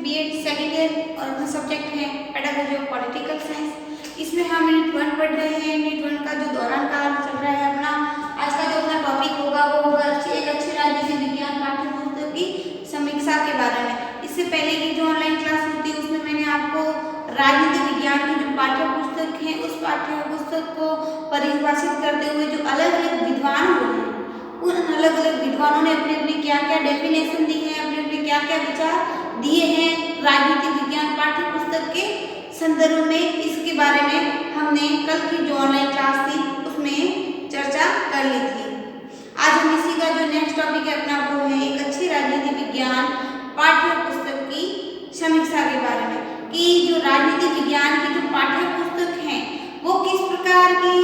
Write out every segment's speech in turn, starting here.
BEd second year और अपना subject है पेडागोजी ऑफ पॉलिटिकल साइंस। इसमें हम यूनिट 1 पढ़ रहे हैं। यूनिट 1 का जो दौरान काल चल रहा है अपना, आज का जो अपना टॉपिक होगा वो होगा एक अच्छी राजनीति विज्ञान पाठ्य पुस्तक की समीक्षा के बारे में। इससे पहले की जो ऑनलाइन क्लास होती है उसमें मैंने आपको राजनीति विज्ञान की जो पाठ्य पुस्तक है उस पाठ्य पुस्तक को परिभाषित करते हुए जो अलग अलग विद्वान हुए हैं उन अलग अलग विद्वानों ने अपने अपने क्या क्या डेफिनेशन दी है, अपने अपने क्या क्या विचार दिए हैं राजनीति विज्ञान पाठ्य पुस्तक के संदर्भ में। इसके बारे में हमने कल की जो ऑनलाइन क्लास थी उसमें चर्चा कर ली थी। आज हम इसी का जो नेक्स्ट टॉपिक है अपना वो है एक अच्छी राजनीति विज्ञान पाठ्य पुस्तक की समीक्षा के बारे में, कि जो राजनीति विज्ञान की जो पाठ्य पुस्तक है वो किस प्रकार की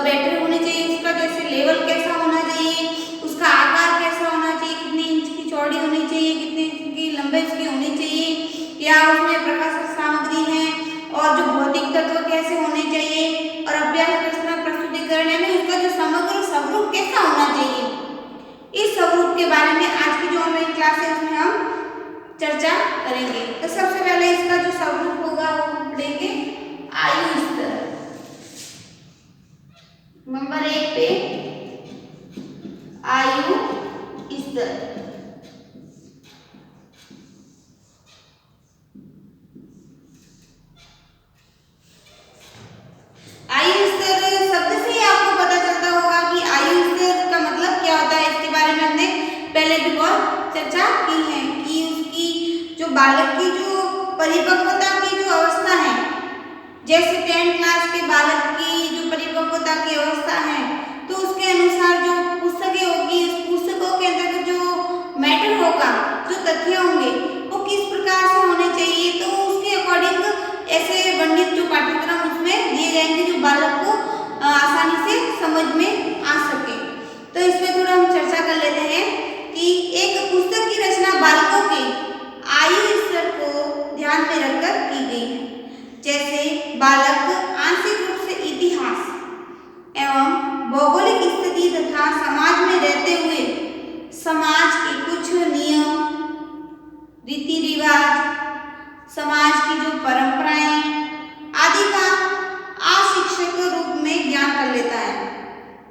बेटर होनी चाहिए, उसका जैसे लेवल कैसा होना चाहिए, उसका आकार कैसा होना चाहिए, कितनी इंच की चौड़ी होनी चाहिए, कितनी इंच की लंबाई उसकी होनी चाहिए, या उसमें प्रकाशक सामग्री है और जो भौतिक तत्व कैसे होने चाहिए और अभ्यास प्रश्न प्रस्तुतिकरण में उसका जो समग्र स्वरूप कैसा होना चाहिए। इस स्वरूप के बारे में आज की जो ऑनलाइन क्लास है उसमें हम चर्चा करेंगे। तो सबसे पहले इसका जो स्वरूप होगा वो हम पढ़ेंगे आयु स्तर। नंबर 1 पे आयु स्तर। आयु स्तर शब्द से ही आपको पता चलता होगा कि आयु स्तर का मतलब क्या होता है। इसके बारे में हमने पहले भी बहुत चर्चा की है कि उसकी जो बालक की जो परिपक्वता की जो अवस्था है, जैसे 10th क्लास के बालक की जो परिपक्वता की अवस्था है तो उसके अनुसार जो पुस्तकें होगी उस पुस्तकों के अंदर जो मैटर होगा, जो तथ्य होंगे वो किस प्रकार से होने चाहिए, तो उसके अकॉर्डिंग ऐसे वर्णित जो पाठ्यक्रम उसमें दिए जाएंगे जो बालक को आसानी से समझ में आ सके। तो इसमें थोड़ा हम चर्चा कर लेते हैं कि एक पुस्तक की रचना बालकों के आयु स्तर को ध्यान में रखकर की गई है। जैसे बालक आंशिक रूप से इतिहास एवं भौगोलिक स्थिति तथा समाज में रहते हुए समाज के कुछ नियम, रीति रिवाज, समाज की जो परंपराएं आदि का अशिक्षक रूप में ज्ञान कर लेता है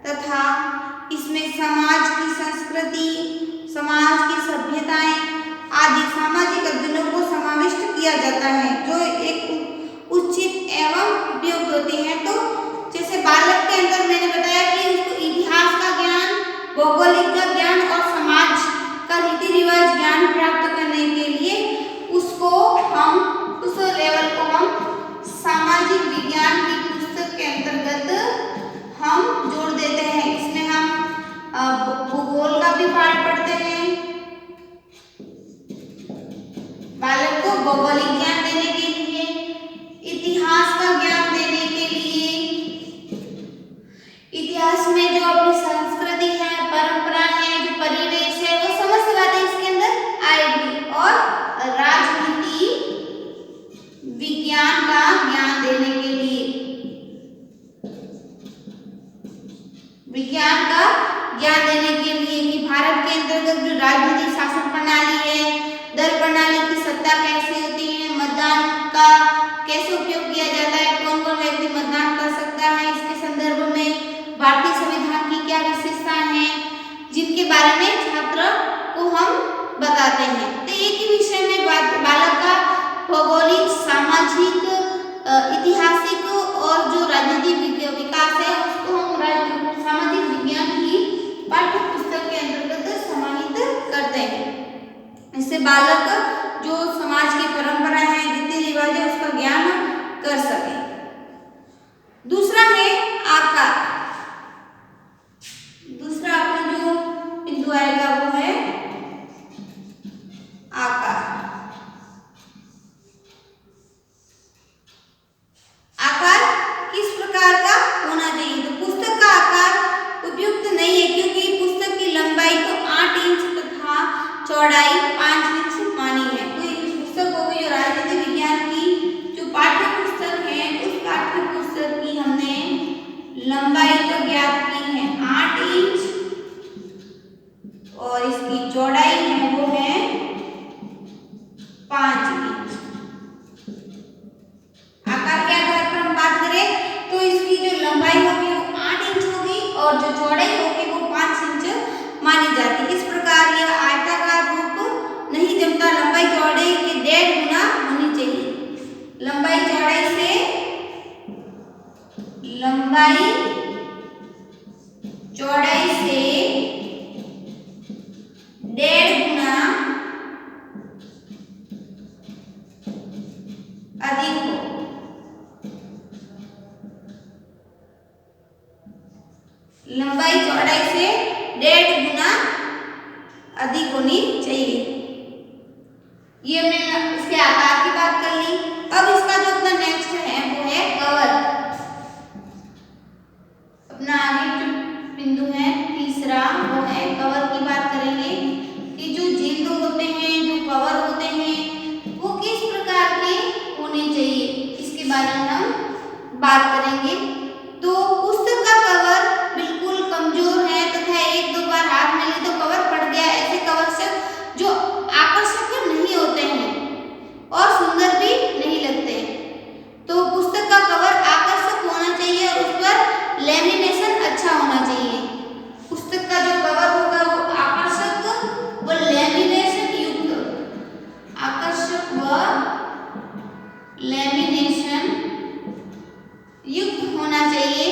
तथा इसमें समाज की संस्कृति, समाज की सभ्यताएं आदि सामाजिक अध्ययनों को समाविष्ट किया जाता है जो एक उचित एवं उपयुक्त होती हैं। तो जैसे बालक के अंदर मैंने बताया कि उसको इतिहास का ज्ञान, भौगोलिक का ज्ञान और समाज का रीति रिवाज ज्ञान प्राप्त करने के लिए उसको हम उस लेवल को हम सामाजिक विज्ञान की पुस्तक के अंतर्गत हम जोड़ देते हैं। इसमें हम भूगोल का भी पाठ पढ़ते हैं, बालक को भौगोलिक ज्ञान देने के लिए, इतिहास का ज्ञान देने के लिए, इतिहास में जो अपनी संस्कृति है, परंपरा है, जो परिवेश है वो समस्त बातें इसके अंदर आएगी, और राजनीति विज्ञान का ज्ञान देने के लिए, विज्ञान का ज्ञान देने के लिए कि भारत के अंतर्गत जो राजनीतिक शासन प्रणाली है, दल प्रणाली की सत्ता कैसे होती है, मतदान का कैसे उपयोग किया जाता है, कौन कौन व्यक्ति मतदान कर सकता है, इसके संदर्भ में भारतीय संविधान की क्या विशेषताएं हैं जिनके बारे में छात्र को हम बताते हैं। तो एक ही विषय में बालक का भौगोलिक, सामाजिक, ऐतिहासिक और जो राजनीतिक विकास है उसको हम सामाजिक विज्ञान की पाठ्य पुस्तक के अंतर्गत समाहित करते हैं। इससे बालक जो समाज की परंपरा है, रीति रिवाज है उसका ज्ञान कर सके। दूसरा है आकार। दूसरा अपना जो बिंदु आएगा वो है आकार। आकार किस प्रकार का होना चाहिए, तो पुस्तक का आकार उपयुक्त नहीं है क्योंकि पुस्तक की लंबाई तो 8 इंच तथा चौड़ाई 5 इंच मानी है। तो ये पुस्तक हो गई राजनीति विज्ञान की जो पाठ्य पुस्तक है उस पाठ्य पुस्तक की हमने लंबाई तो ज्ञात की है 8 इंच और इसकी चौड़ाई है वो है 5 इंच। ये हमने इसके आकार की बात कर ली। अब इसका जो अपना नेक्स्ट है वो है कवर। अपना आगे जो बिंदु है तीसरा वो है कवर की बात करेंगे कि जो जिल्द होते हैं, जो कवर होते हैं वो किस प्रकार के होने चाहिए, इसके बारे में हम बात करेंगे। तो पुस्तक का कवर बिल्कुल कमजोर है तथा एक दो बार हाथ में ले तो कवर फट गया, ऐसे कवर से जो आकर्षक नहीं होते हैं और सुंदर भी नहीं लगते। तो पुस्तक का कवर आकर्षक होना चाहिए और उस पर लेमिनेशन अच्छा होना चाहिए। पुस्तक का जो कवर होगा वो आकर्षक व लेमिनेशन युक्त, आकर्षक व लेमिनेशन युक्त होना चाहिए।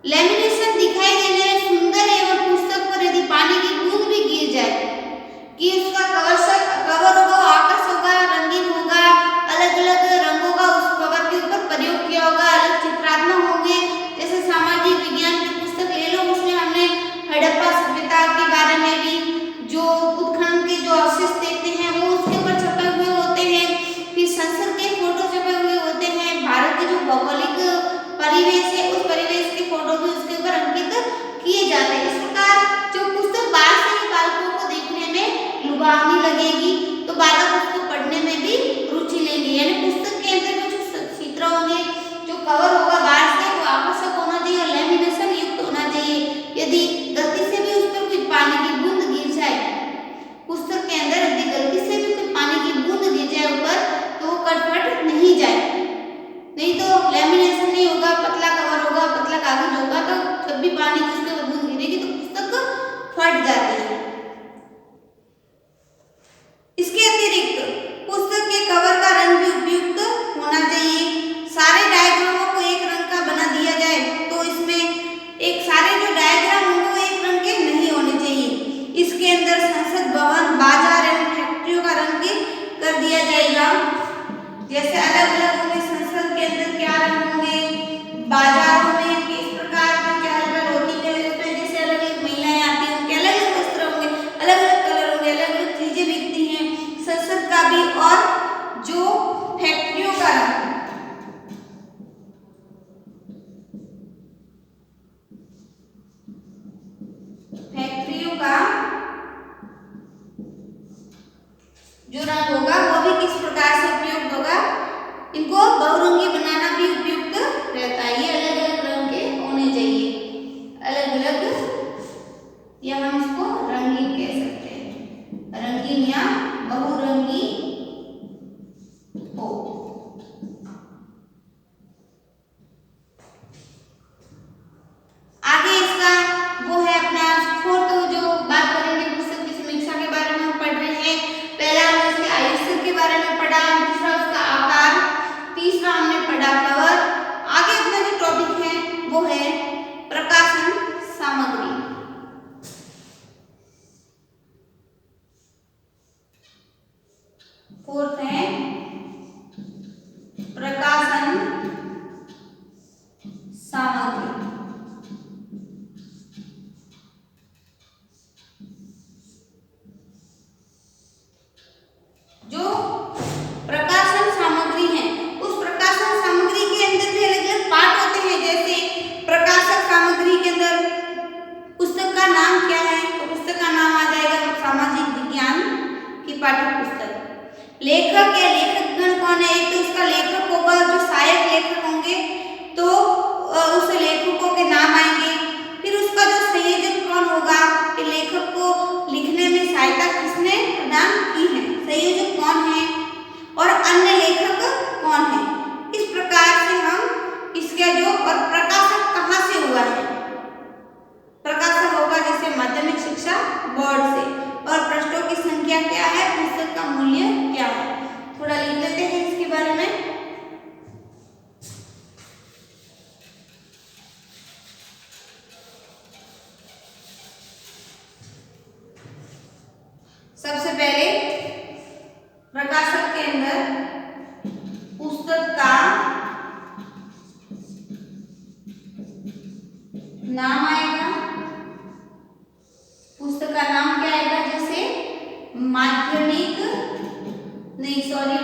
लेमिनेशन दिखाई देने में सुंदर एवं पुस्तक पर यदि पानी की बूंद भी गिर जाए कि उसका कवर होगा वो आकर्षक होगा, रंगीन होगा, अलग अलग रंगों का उस कवर के ऊपर प्रयोग किया होगा, अलग चित्रात्मक होंगे। जैसे सामाजिक विज्ञान की पुस्तक ले लो, उसमें हमने हड़प्पा सभ्यता के बारे में भी जो उत्खनन के जो अवशेष देखते हैं वो उसके ऊपर छपे हुए होते हैं। फिर संसद के फोटो छपे हुए होते हैं, भारत के जो भौगोलिक परिवेश है उस परिवेश के फोटो भी उसके ऊपर अंकित किए जाते हैं। इस प्रकार जो पुस्तक बाहर से ही बालकों को देखने में लुभावनी लगेगी तो बालक उसको पढ़ने में भी रुचि लेंगे। यानी पुस्तक के अंदर जो चित्र होंगे, जो कवर होगा बाहर से वो आकर्षक होना चाहिए और लेमिनेशन युक्त होना चाहिए। यदि गलती से भी उस पर कोई पानी की बूंद गिर जाए, पुस्तक के अंदर यदि गलती से भी कोई पानी की बूंद गिर जाए ऊपर तो वो कटफट नहीं जाए, नहीं तो लेमिनेशन नहीं होगा, पतला कवर होगा, पतला कागज होगा तो जब भी पानी की उसके ऊपर बूंद गिरेगी तो पुस्तक फट जाती है। इसके अतिरिक्त पुस्तक के कवर का रंग भी उपयुक्त होना चाहिए। सारे डायग्रामों को एक रंग का बना दिया जाए तो इसमें एक सारे जो डायग्राम होंगे वो एक रंग के नहीं होने चाहिए। इसके अंदर संसद भवन, बाजार एवं फैक्ट्रियों का रंग कर दिया जाएगा। जैसे अलग अलग होंगे, संसद के अंदर क्या रंग होंगे, बाजारों में किस प्रकार की चहल पहल होती है, उसमें जैसे अलग अलग महिलाएं आती हैं उनके अलग अलग वस्त्र होंगे, अलग अलग कलर होंगे, अलग अलग चीजें बिकती हैं संसद का भी। और जो फैक्ट्रियों का रंग, फैक्ट्रियों का जो रंग होगा वो भी किस प्रकार से उपयुक्त होगा, इनको बहुरंगी बनाना भी उपयुक्त रहता है। ये अलग अलग रंग के होने चाहिए, अलग अलग, या हम इसको रंगीन कह सकते हैं, रंगीन या बहुरंगी हो। आगे इसका वो है अपना फोर्थ जो बात करेंगे पुस्तक की समीक्षा के बारे में हम पढ़ रहे हैं। पहला हमने इसके आयु स्तर के बारे में पढ़ा, दूसरा उसका आकार, तीसरा हमने पढ़ा कवर। आगे अपना जो टॉपिक है वो है प्रकाशन सामग्री। फोर्थ है प्रकाशन सामग्री। जो प्रकाशन सामग्री है उस प्रकाशन सामग्री के अंदर भी अलग अलग पार्ट होते हैं। जैसे प्रकाशक सामग्री के अंदर पुस्तक का नाम क्या है, तो पुस्तक का नाम आ जाएगा सामाजिक विज्ञान की पाठ्य पुस्तक। लेखक या लेखक गण कौन है, एक तो उसका लेखक होगा, जो सहायक लेखक होंगे तो उस लेखकों के नाम आएंगे। फिर उसका जो संयोजक कौन होगा कि लेखक को लिखने में सहायता किसने प्रदान की है, संयोजक कौन है, और अन्य लेखक कौन है। इस प्रकार से हम इसका जो और प्रकाशक कहाँ से हुआ है, प्रकाशक होगा जैसे माध्यमिक शिक्षा बोर्ड से, और पृष्ठों की संख्या क्या है, पुस्तक का मूल्य क्या है। थोड़ा लिख लेते हैं इसके बारे में। सबसे पहले प्रकाशक के अंदर पुस्तक का नाम आएगा। पुस्तक का नाम क्या आएगा, जैसे माध्यमिक नहीं सॉरी,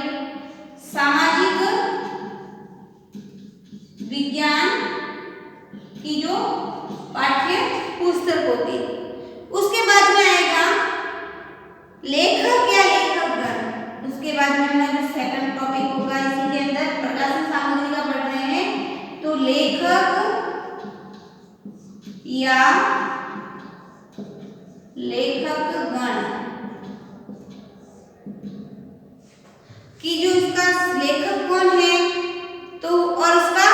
सामाजिक विज्ञान की जो पाठ्य पुस्तक होती। उसके बाद में आएगा लेखक या लेखकगण। उसके बाद में हमारा जो सेकंड टॉपिक होगा इसी के अंदर प्रकाशन सामग्री का पढ़ रहे हैं, तो लेखक या लेखकगण कि जो इसका लेखक कौन है, तो और उसका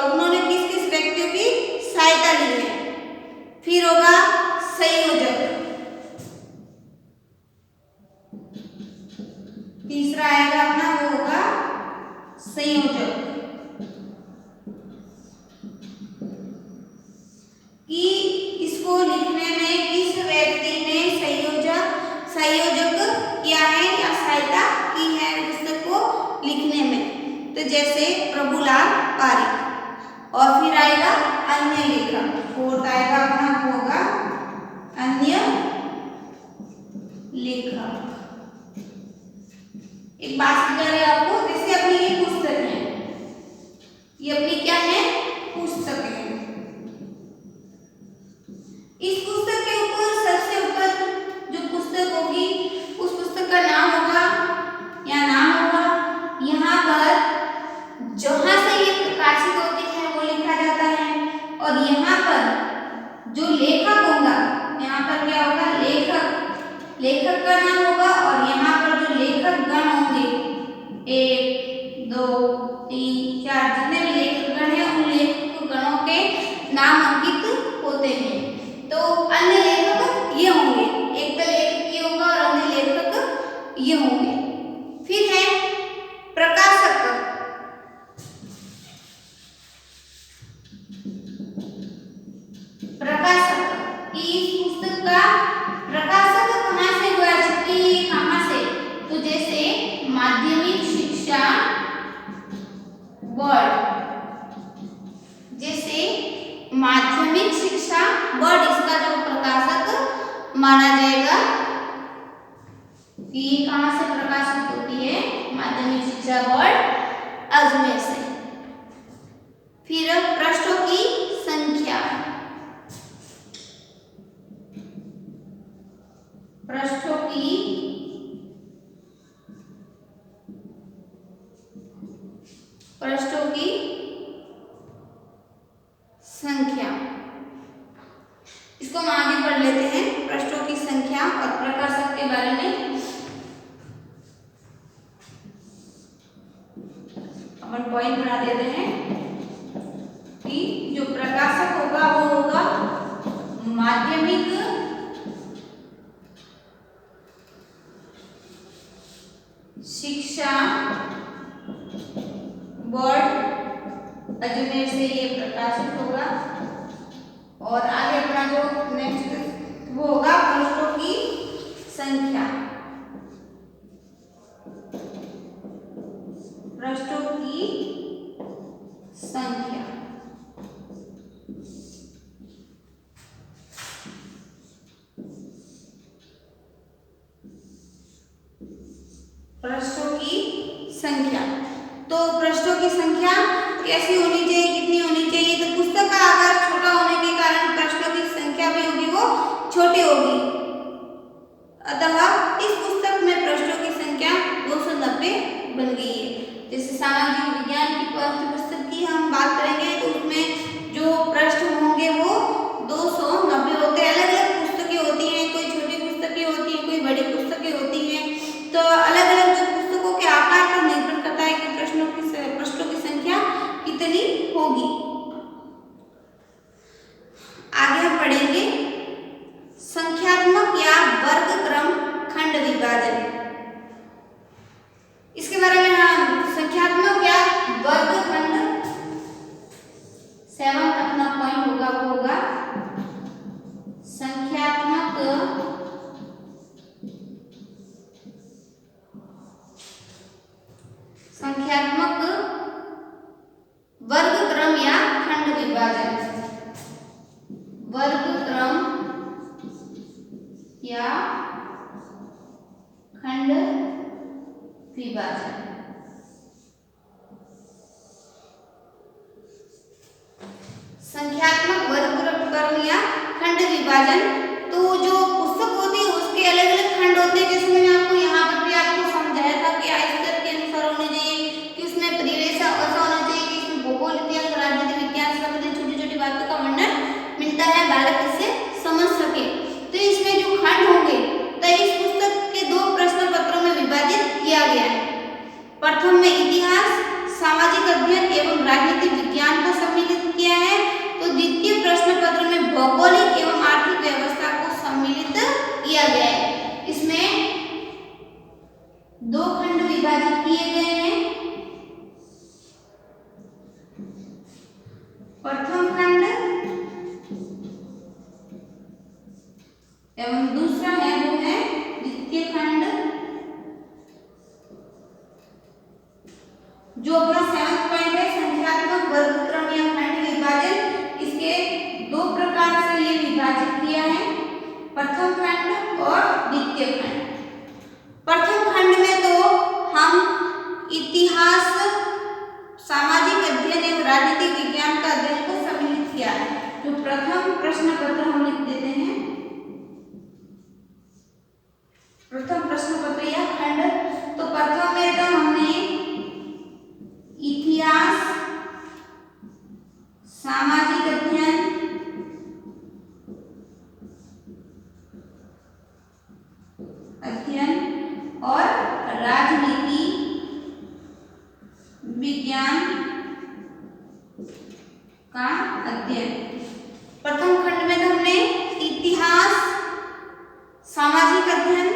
उन्होंने किस किस व्यक्तियों की सहायता ली है। फिर होगा संयोजक, तीसरा आएगा अपना वो होगा संयोजक, कि इसको लिखने में किस व्यक्ति ने संयोजक किया है या सहायता की है पुस्तक को लिखने में, तो जैसे प्रभुलाल पारिक। और फिर आएगा अन्य लेखक, फोर्थ आएगा अपना वो होगा अन्य लेखक। एक बात समझा रहे आपको, जैसे अपनी ये पुस्तक है, ये अपनी क्या है पुस्तक है। इस पुस्तक के ऊपर सबसे ऊपर जो पुस्तक होगी उस पुस्तक का नाम होगा या नाम होगा। यहाँ पर जहाँ से ये प्रकाशित होती है वो लिखा जाता है, और यहाँ पर जो लेखक होगा, यहाँ पर क्या होगा लेखक का नाम होगा, और यहाँ पर जो लेखक गण होंगे 1 2 3 4 जितने भी लेखक गण हैं उन लेखक गणों के नाम अंकित होते हैं। तो अन्य लेखक ये होंगे, एक तो लेखक ये होगा और अन्य लेखक ये होंगे। फिर है प्रकाशक, कि इस पुस्तक का प्रकाशक कहाँ से हुआ, छपी कहाँ से, तो जैसे माध्यमिक शिक्षा बोर्ड, जैसे माध्यमिक शिक्षा बोर्ड इसका जो प्रकाशक माना जाएगा कि ये कहाँ से प्रकाशित होती है, माध्यमिक शिक्षा बोर्ड अजमेर से। फिर पृष्ठों की संख्या, पृष्ठों की संख्या, इसको हम आगे पढ़ लेते हैं। पृष्ठों की संख्या और प्रकाशक के बारे में अपन पॉइंट बना देते हैं कि जो प्रकाशक होगा वो होगा माध्यमिक शिक्षा बोर्ड अजमेर से ये प्रकाशित होगा। और आगे अपना जो नेक्स्ट वो होगा पृष्ठों की संख्या, पृष्ठों की संख्या। पृष्ठों की संख्या, तो पृष्ठों की संख्या कैसी होनी चाहिए, कितनी होनी चाहिए, तो पुस्तक का आकार छोटा होने के कारण पृष्ठों की संख्या भी होगी वो छोटी होगी। अतः इस पुस्तक में पृष्ठों की संख्या 290 बन गई है। जैसे सामाजिक विज्ञान की पाठ्य पुस्तक की हम बात करेंगे तो उसमें जो पृष्ठ होंगे वो 290 होते हैं। अलग अलग पुस्तकें होती हैं, कोई छोटी पुस्तकें होती हैं, कोई बड़ी पुस्तकें होती हैं, तो अलग अलग जो पुस्तकों के आकार पर निर्भर करता है कि पृष्ठों की संख्या कितनी होगी। आगे हम पढ़ेंगे संख्यात्मक या वर्ग क्रम खंड विभाजन। इसके बारे में हम संख्यात्मक या वर्ग खंड 7 अपना पॉइंट होगा वो होगा संख्यात्मक वर्ग क्रम या खंड विभाजन, वर्ग क्रम या खंड विभाजन। संख्यात्मक वर्गीकरण या खंड विभाजन। तो जो पुस्तक होती है उसके अलग अलग खंड होते हैं, जैसे मैंने आपको यहाँ पर भी आपको समझाया था कि आय स्तर के अनुसार होने चाहिए, कि उसमें परिवेश ऐसा होना चाहिए कि इसमें भूगोल, इतिहास, राजनीति विज्ञान से संबंधित छोटी छोटी बातों का वर्णन मिलता है, बालक इसे समझ सके। तो इसमें जो खंड होंगे तो इस पुस्तक के 2 प्रश्न पत्रों में विभाजित किया गया है। प्रथम में इतिहास, सामाजिक अध्ययन एवं राजनीतिक विज्ञान को सम्मिलित किया है, तो द्वितीय प्रश्न पत्र में भौगोलिक एवं आर्थिक व्यवस्था को सम्मिलित किया गया है। इसमें 2 खंड विभाजित किए गए हैं। प्रथम खंड एवं दूसरा है वो है द्वितीय खंड। जो अपना 7वां पॉइंट है संख्यात्मक वर्गीकरण या खंड विभाजन, इसके 2 प्रकार से ये विभाजित किया है, प्रथम खंड और द्वितीय खंड। प्रथम खंड में तो हम इतिहास, सामाजिक अध्ययन एवं राजनीतिक विज्ञान का अध्ययन को सम्मिलित किया है। जो प्रथम प्रश्न पत्र हम लिख देते हैं, प्रथम प्रश्न पत्र या खंड। तो प्रथम में तो हमने इतिहास, सामाजिक अध्ययन, और राजनीति विज्ञान का अध्ययन। प्रथम खंड में तो हमने इतिहास, सामाजिक अध्ययन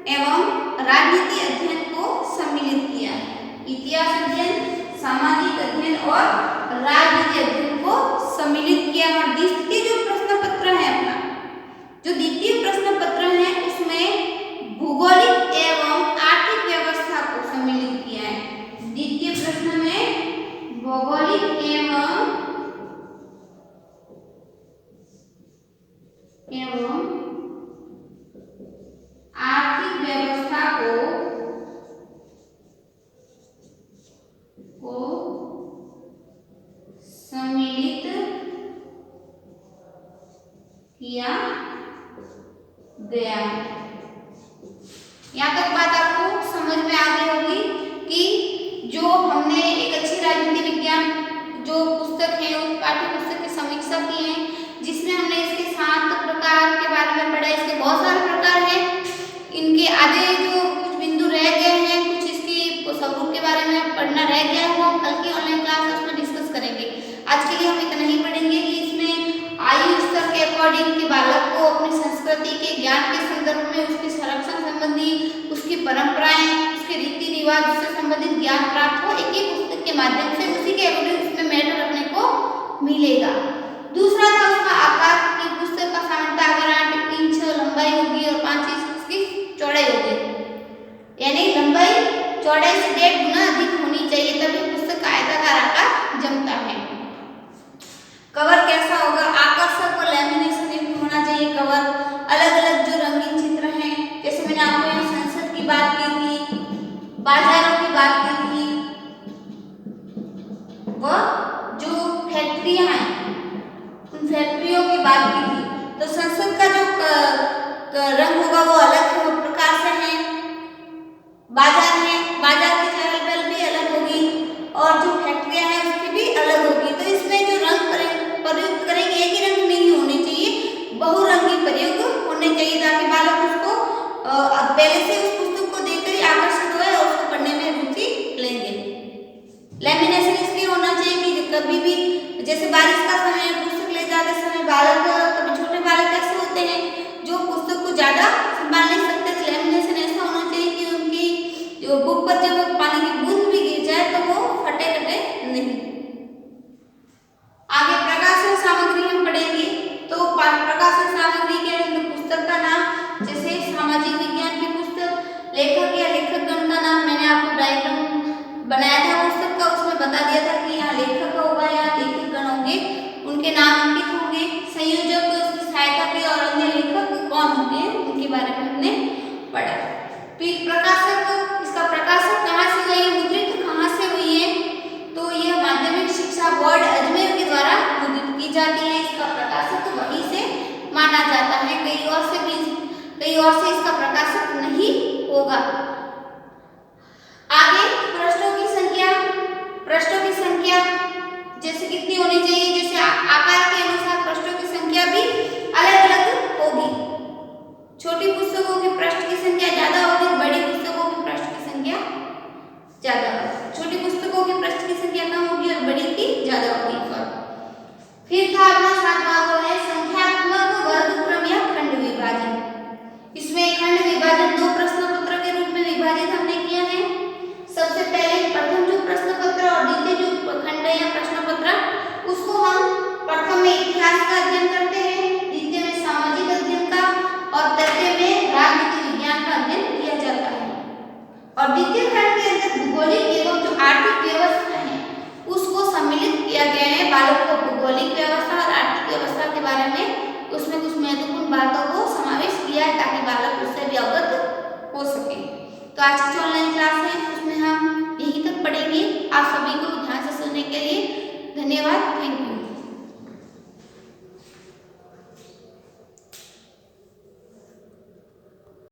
एवं राजनीति अध्ययन को सम्मिलित किया है। इतिहास अध्ययन, सामाजिक अध्ययन और राजनीति अध्ययन को सम्मिलित किया। और द्वितीय जो प्रश्न पत्र है अपना, जो द्वितीय प्रश्न पत्र है उसमें भौगोलिक एवं आर्थिक व्यवस्था को सम्मिलित किया है। द्वितीय प्रश्न में भौगोलिक एवं आर्थिक व्यवस्था को सम्मिलित किया गया है। यहाँ तक बात आपको समझ में आ गई होगी कि जो हमने एक अच्छी राजनीति विज्ञान जो पुस्तक है उस पाठ्य पुस्तक की समीक्षा की है, जिसमें हमने इसके 7 प्रकार के बारे में पढ़ा। इसके बहुत सारे प्रकार हैं, इनके आधे जो कुछ बिंदु रह गए हैं, कुछ इसकी स्वरूप के बारे में पढ़ना रह गया है, वो हम कल की ऑनलाइन क्लास में डिस्कस करेंगे। आज के लिए हम इतना ही पढ़ेंगे कि इसमें आयु स्तर के अकॉर्डिंग के बालक को अपनी संस्कृति के ज्ञान के संदर्भ में उसके संरक्षण संबंधी, उसकी परंपराएं, उसके रीति रिवाज से संबंधित ज्ञान प्राप्त हो एक एक पुस्तक के माध्यम से, उसी के अकॉर्डिंग उसमें मैटर रखने को मिलेगा। दूसरा था उसका आकार, की पुस्तक का सामान्यतः अगर 8 इंच लंबाई होगी और 5 इंच उसकी चौड़ाई होगी, यानी लंबाई चौड़ाई से 1.5 गुना अधिक होनी चाहिए, तभी पुस्तक आयताकार आकार जमता है। कवर कैसा होगा? आकर्षक और लैमिनेशन युक्त होना चाहिए कवर। अलग अलग जो रंगीन चित्र हैं, जैसे मैंने आपको यहाँ संसद की बात की थी, बाजारों की बात की थी, व जो फैक्ट्रियां हैं उन फैक्ट्रियों की बात की थी। तो संसद का जो रंग होगा वो अलग प्रकार से है। बाजार है, बाजार की चहल पहल भी अलग होगी और जो फैक्ट्रियां हैं उसकी भी अलग होगी। तो इसमें जो रंग प्रयोग करेंगे एक ही रंग नहीं होने चाहिए, बहुरंगी प्रयोग होने चाहिए, ताकि बालक उसको पहले से उस पुस्तक को देखकर ही आकर्षित होए और उसको पढ़ने में रुचि लेंगे। लैमिनेशन इसलिए होना चाहिए कि कभी भी जैसे बारिश का समय पुस्तक ले जाते समय बालक, कभी छोटे बालक ऐसे होते हैं जो पुस्तक को ज्यादा संभाल नहीं सकते, तो लैमिनेशन ऐसा होना चाहिए कि उनकी जो बुक पर जब पानी की बूंद भी गिर जाए तो वो फटे कटे नहीं। आगे प्रकाशन सामग्री हम पढ़ेंगे। तो प्रकाशन सामग्री के अंदर पुस्तक का नाम, जैसे सामाजिक विज्ञान की पुस्तक, लेखक या लेखकगण का नाम मैंने आपको डायग्राम बनाया था पुस्तक का, उसमें बता दिया था कि यहाँ लेखक होगा या लेखकगण होंगे, उनके नाम अंकित होंगे, संयोजक, उसकी सहायता के और अन्य लेखक कौन होंगे उनके बारे में हमने पढ़ा। फिर प्रकाशक, इसका प्रकाशक माना जाता है, कहीं और से इसका प्रकाशक नहीं होगा। आगे पृष्ठों की संख्या जैसे कितनी होनी चाहिए, जैसे आकार के अनुसार पृष्ठों की संख्या भी अलग-अलग होगी। छोटी पुस्तकों के पृष्ठ की संख्या ज्यादा होगी, बड़ी पुस्तकों के पृष्ठ की संख्या ज्यादा होगी। छोटी पुस्तकों के पृष्ठ की संख्या कम होगी और बड़ी की ज्यादा होगी। फिर था अपना 7वां वो है संख्यात्मक वर्गक्रम या खंड विभाजन। इसमें खंड विभाजन 2 प्रश्न पत्र के रूप में विभाजित हमने किया है। सबसे पहले प्रथम जो प्रश्न पत्र और द्वितीय जो खंड या प्रश्न पत्र, उसको हम प्रथम में इतिहास का अध्ययन करते हैं, द्वितीय में सामाजिक अध्ययन का और तृतीय में राजनीति विज्ञान का अध्ययन किया जाता है। और द्वितीय खंड के अंदर भूगोलिक एवं जो आर्थिक व्यवस्था है उसको सम्मिलित किया गया है। बालक को भूगोलिक व्यवस्था और आर्थिक व्यवस्था के बारे में उसमें कुछ महत्वपूर्ण बातों को समावेश किया है ताकि बालक उससे भी अवगत हो सके। तो आज की जो ऑनलाइन क्लास है उसमें हम यहीं तक पढ़ेंगे। आप सभी को ध्यान से सुनने के लिए धन्यवाद। Thank you.